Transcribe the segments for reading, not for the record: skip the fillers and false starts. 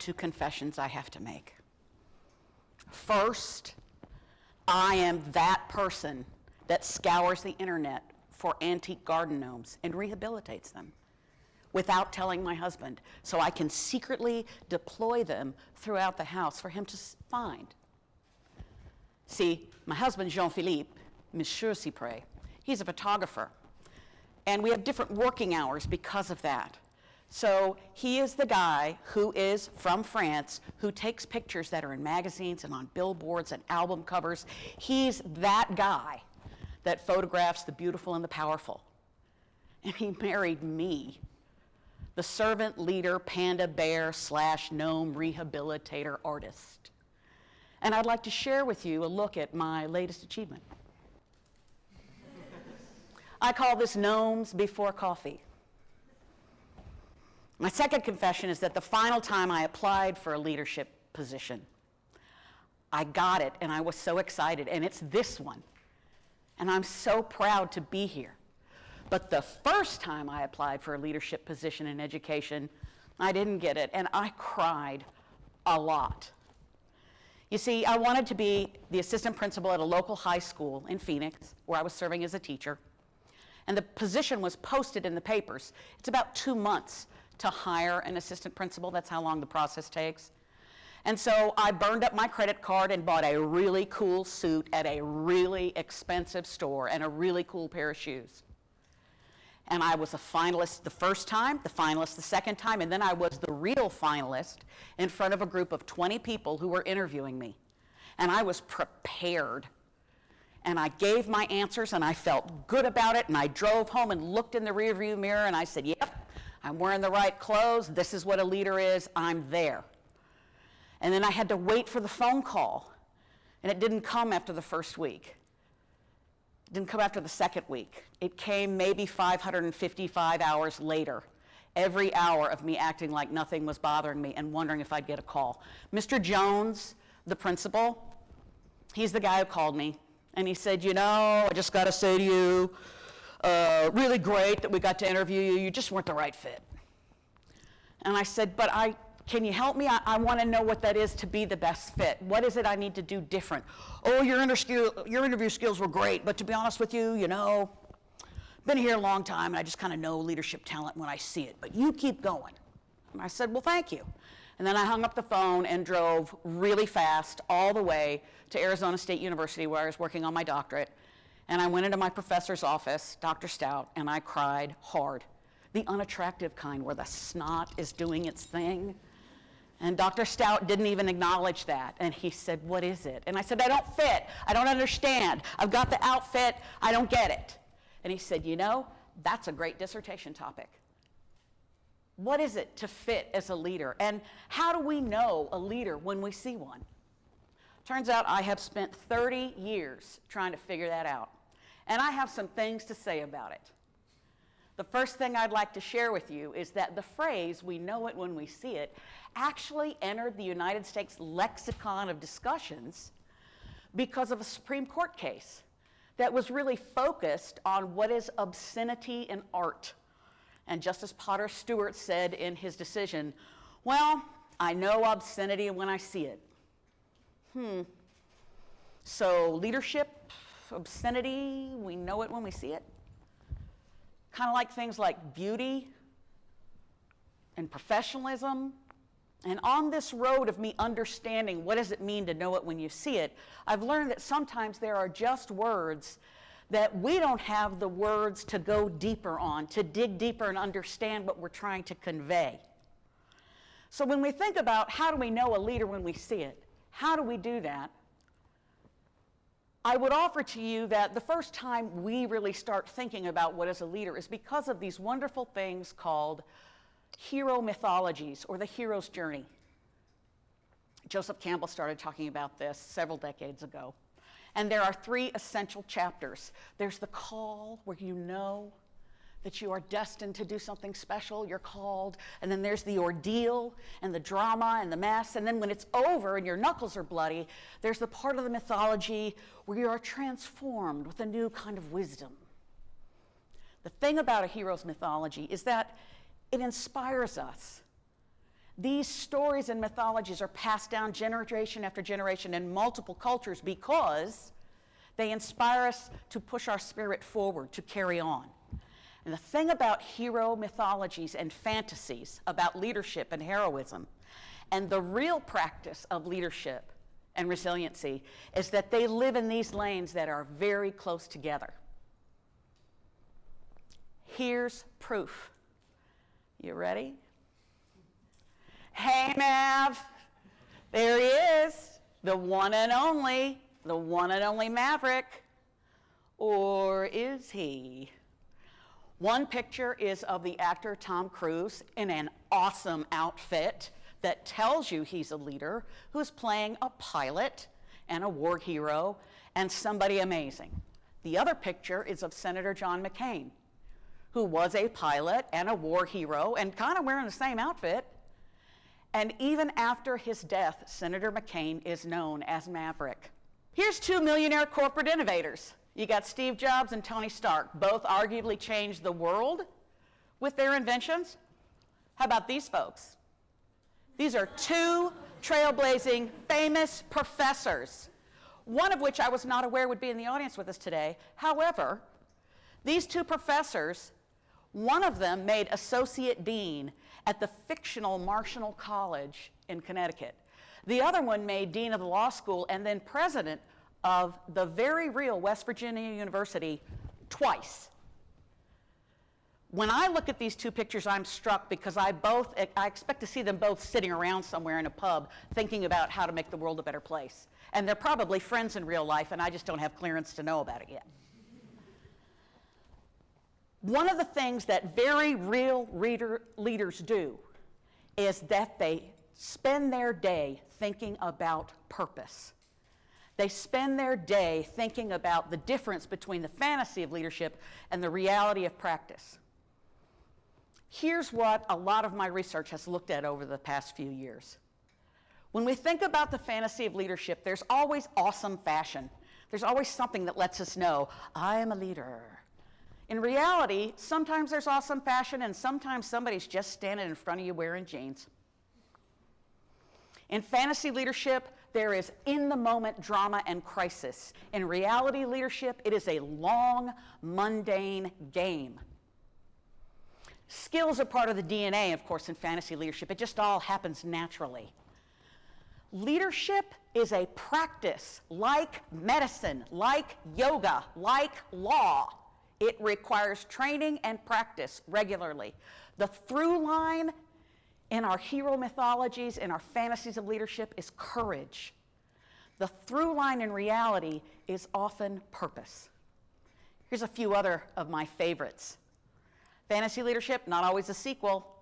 two confessions I have to make. First, I am that person that scours the internet for antique garden gnomes and rehabilitates them without telling my husband, so I can secretly deploy them throughout the house for him to find. See, my husband, Jean-Philippe, Monsieur Cypres, he's a photographer, and we have different working hours because of that. So he is the guy who is from France, who takes pictures that are in magazines and on billboards and album covers. He's that guy that photographs the beautiful and the powerful. And he married me, the servant leader, panda bear / gnome rehabilitator artist. And I'd like to share with you a look at my latest achievement. I call this Gnomes Before Coffee. My second confession is that the final time I applied for a leadership position, I got it, and I was so excited, and it's this one. And I'm so proud to be here. But the first time I applied for a leadership position in education, I didn't get it, and I cried a lot. You see, I wanted to be the assistant principal at a local high school in Phoenix, where I was serving as a teacher, and the position was posted in the papers. It's about 2 months to hire an assistant principal. That's how long the process takes. And so I burned up my credit card and bought a really cool suit at a really expensive store and a really cool pair of shoes. And I was a finalist the first time, the finalist the second time, and then I was the real finalist in front of a group of 20 people who were interviewing me. And I was prepared. And I gave my answers, and I felt good about it, and I drove home and looked in the rearview mirror, and I said, yep, I'm wearing the right clothes. This is what a leader is. I'm there. And then I had to wait for the phone call, and it didn't come after the first week. It didn't come after the second week. It came maybe 555 hours later, every hour of me acting like nothing was bothering me and wondering if I'd get a call. Mr. Jones, the principal, he's the guy who called me, and he said, you know, I just got to say to you, really great that we got to interview you. You just weren't the right fit. And I said, but can you help me? I want to know what that is to be the best fit. What is it I need to do different? Oh, your interview skills were great, but to be honest with you, you know, been here a long time, and I just kind of know leadership talent when I see it, but you keep going. And I said, well, thank you. And then I hung up the phone and drove really fast all the way to Arizona State University, where I was working on my doctorate. And I went into my professor's office, Dr. Stout, and I cried hard. The unattractive kind, where the snot is doing its thing. And Dr. Stout didn't even acknowledge that. And he said, what is it? And I said, I don't fit. I don't understand. I've got the outfit. I don't get it. And he said, you know, that's a great dissertation topic. What is it to fit as a leader? And how do we know a leader when we see one? Turns out I have spent 30 years trying to figure that out. And I have some things to say about it. The first thing I'd like to share with you is that the phrase, we know it when we see it, actually entered the United States lexicon of discussions because of a Supreme Court case that was really focused on what is obscenity in art. And Justice Potter Stewart said in his decision, well, I know obscenity when I see it. So leadership, obscenity, we know it when we see it. Kind of like things like beauty and professionalism. And on this road of me understanding what does it mean to know it when you see it, I've learned that sometimes there are just words that we don't have the words to go deeper on, to dig deeper and understand what we're trying to convey. So when we think about how do we know a leader when we see it, how do we do that? I would offer to you that the first time we really start thinking about what is a leader is because of these wonderful things called hero mythologies, or the hero's journey. Joseph Campbell started talking about this several decades ago. And there are 3 essential chapters. There's the call, where you know that you are destined to do something special, you're called. And then there's the ordeal and the drama and the mess. And then when it's over and your knuckles are bloody, there's the part of the mythology where you are transformed with a new kind of wisdom. The thing about a hero's mythology is that it inspires us. These stories and mythologies are passed down generation after generation in multiple cultures because they inspire us to push our spirit forward, to carry on. And the thing about hero mythologies and fantasies about leadership and heroism and the real practice of leadership and resiliency is that they live in these lanes that are very close together. Here's proof. You ready? Hey, Mav. There he is, the one and only Maverick. Or is he? One picture is of the actor Tom Cruise in an awesome outfit that tells you he's a leader who's playing a pilot and a war hero and somebody amazing. The other picture is of Senator John McCain, who was a pilot and a war hero and kind of wearing the same outfit. And even after his death, Senator McCain is known as Maverick. Here's two millionaire corporate innovators. You got Steve Jobs and Tony Stark. Both arguably changed the world with their inventions. How about these folks? These are two trailblazing, famous professors, one of which I was not aware would be in the audience with us today. However, these two professors, one of them made associate dean at the fictional Marshall College in Connecticut. The other one made dean of the law school and then president of the very real West Virginia University twice. When I look at these two pictures, I'm struck because I expect to see them both sitting around somewhere in a pub thinking about how to make the world a better place. And they're probably friends in real life, and I just don't have clearance to know about it yet. One of the things that very real leaders do is that they spend their day thinking about purpose. They spend their day thinking about the difference between the fantasy of leadership and the reality of practice. Here's what a lot of my research has looked at over the past few years. When we think about the fantasy of leadership, there's always awesome fashion. There's always something that lets us know, I am a leader. In reality, sometimes there's awesome fashion and sometimes somebody's just standing in front of you wearing jeans. In fantasy leadership, there is in-the-moment drama and crisis. In reality leadership, it is a long, mundane game. Skills are part of the DNA, of course, in fantasy leadership. It just all happens naturally. Leadership is a practice, like medicine, like yoga, like law. It requires training and practice regularly. The through line in our hero mythologies, in our fantasies of leadership, is courage. The through line in reality is often purpose. Here's a few other of my favorites. Fantasy leadership, not always a sequel.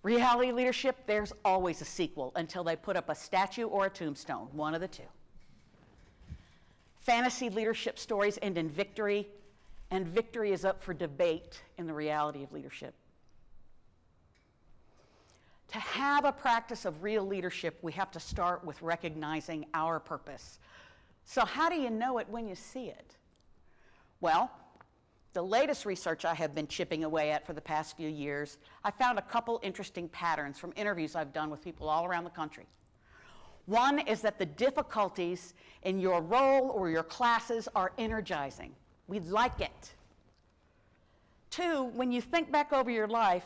Reality leadership, there's always a sequel until they put up a statue or a tombstone, one of the two. Fantasy leadership stories end in victory, and victory is up for debate in the reality of leadership. To have a practice of real leadership, we have to start with recognizing our purpose. So how do you know it when you see it? Well, the latest research I have been chipping away at for the past few years, I found a couple interesting patterns from interviews I've done with people all around the country. One is that the difficulties in your role or your classes are energizing. We like it. Two, when you think back over your life,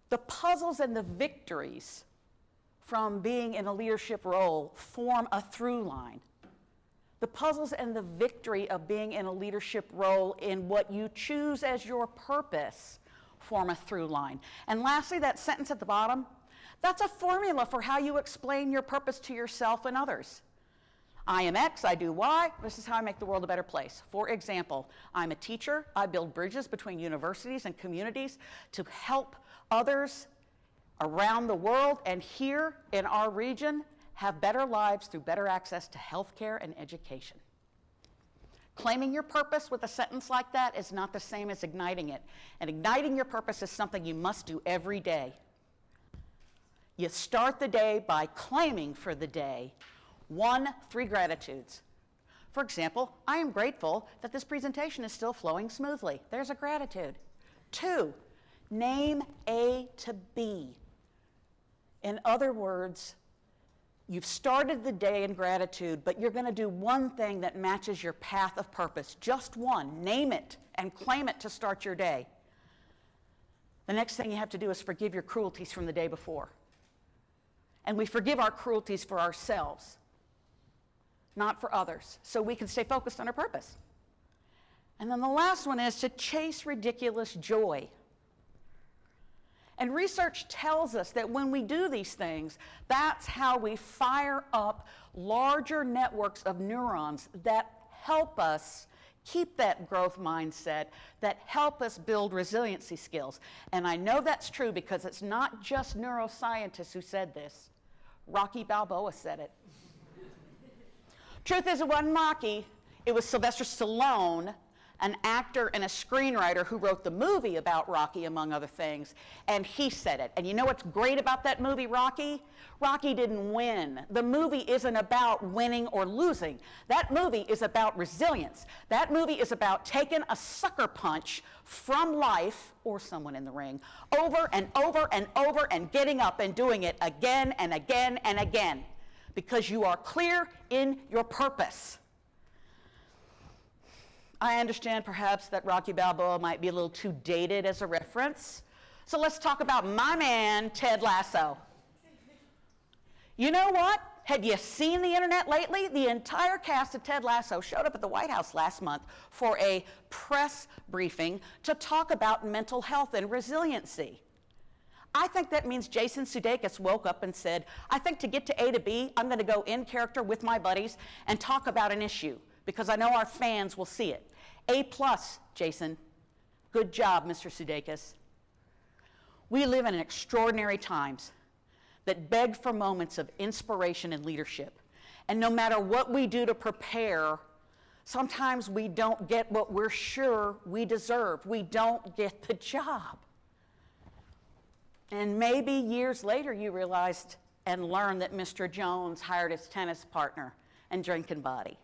the puzzles and the victories from being in a leadership role form a through line. The puzzles and the victory of being in a leadership role in what you choose as your purpose form a through line. And lastly, that sentence at the bottom, that's a formula for how you explain your purpose to yourself and others. I am X, I do Y, this is how I make the world a better place. For example, I'm a teacher, I build bridges between universities and communities to help others around the world and here in our region have better lives through better access to health care and education. Claiming your purpose with a sentence like that is not the same as igniting it. And igniting your purpose is something you must do every day. You start the day by claiming for the day 3 gratitudes. For example, I am grateful that this presentation is still flowing smoothly. There's a gratitude. 2, name A to B. In other words, you've started the day in gratitude, but you're going to do one thing that matches your path of purpose. Just one. Name it and claim it to start your day. The next thing you have to do is forgive your cruelties from the day before. And we forgive our cruelties for ourselves, not for others, so we can stay focused on our purpose. And then the last one is to chase ridiculous joy. And research tells us that when we do these things, that's how we fire up larger networks of neurons that help us keep that growth mindset, that help us build resiliency skills. And I know that's true because it's not just neuroscientists who said this. Rocky Balboa said it. Truth is, it wasn't Rocky. It was Sylvester Stallone, an actor and a screenwriter who wrote the movie about Rocky, among other things, and he said it. And you know what's great about that movie, Rocky? Rocky didn't win. The movie isn't about winning or losing. That movie is about resilience. That movie is about taking a sucker punch from life, or someone in the ring, over and over and over and getting up and doing it again and again and again, because you are clear in your purpose. I understand perhaps that Rocky Balboa might be a little too dated as a reference. So let's talk about my man, Ted Lasso. You know what? Have you seen the internet lately? The entire cast of Ted Lasso showed up at the White House last month for a press briefing to talk about mental health and resiliency. I think that means Jason Sudeikis woke up and said, I think to get to A to B, I'm going to go in character with my buddies and talk about an issue, because I know our fans will see it. A+, Jason. Good job, Mr. Sudeikis. We live in extraordinary times that beg for moments of inspiration and leadership. And no matter what we do to prepare, sometimes we don't get what we're sure we deserve. We don't get the job. And maybe years later you realized and learned that Mr. Jones hired his tennis partner and drinking buddy.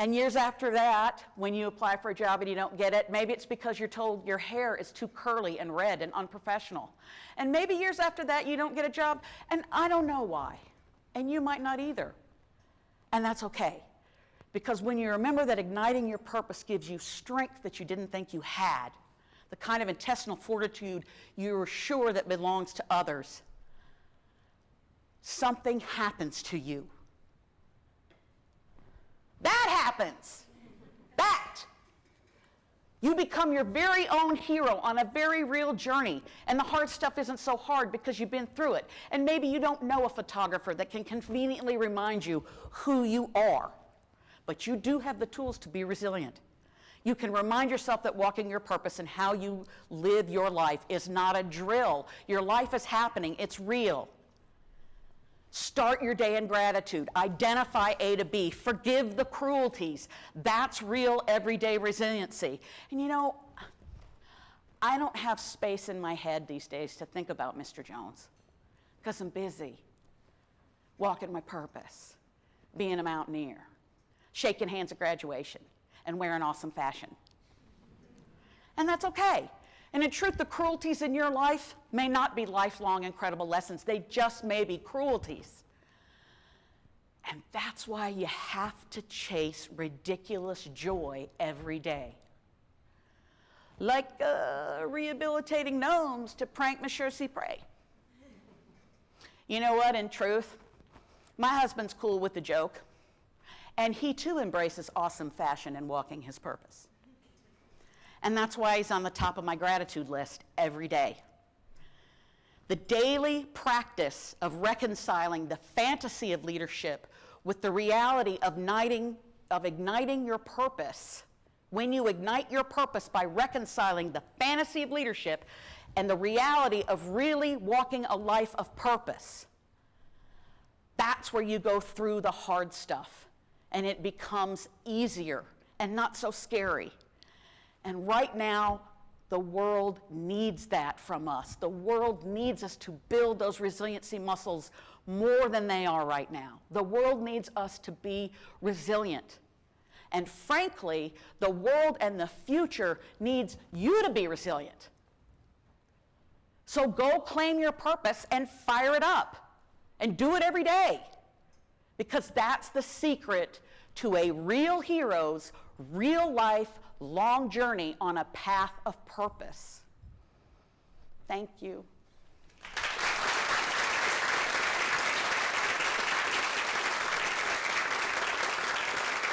And years after that, when you apply for a job and you don't get it, maybe it's because you're told your hair is too curly and red and unprofessional. And maybe years after that, you don't get a job, and I don't know why. And you might not either. And that's okay. Because when you remember that igniting your purpose gives you strength that you didn't think you had, the kind of intestinal fortitude you're sure that belongs to others, something happens to you. That happens. That. You become your very own hero on a very real journey. And the hard stuff isn't so hard because you've been through it. And maybe you don't know a photographer that can conveniently remind you who you are. But you do have the tools to be resilient. You can remind yourself that walking your purpose and how you live your life is not a drill. Your life is happening. It's real. Start your day in gratitude. Identify A to B. Forgive the cruelties. That's real everyday resiliency. And you know, I don't have space in my head these days to think about Mr. Jones because I'm busy walking my purpose, being a mountaineer, shaking hands at graduation, and wearing awesome fashion. And that's okay. And in truth, the cruelties in your life may not be lifelong incredible lessons. They just may be cruelties. And that's why you have to chase ridiculous joy every day. Like rehabilitating gnomes to prank Monsieur Cypres. You know what, in truth, my husband's cool with the joke. And he too embraces awesome fashion and walking his purpose. And that's why he's on the top of my gratitude list every day. The daily practice of reconciling the fantasy of leadership with the reality of igniting your purpose. When you ignite your purpose by reconciling the fantasy of leadership and the reality of really walking a life of purpose, that's where you go through the hard stuff and it becomes easier and not so scary. And right now, the world needs that from us. The world needs us to build those resiliency muscles more than they are right now. The world needs us to be resilient. And frankly, the world and the future needs you to be resilient. So go claim your purpose and fire it up and do it every day, because that's the secret to a real hero's real life long journey on a path of purpose. Thank you.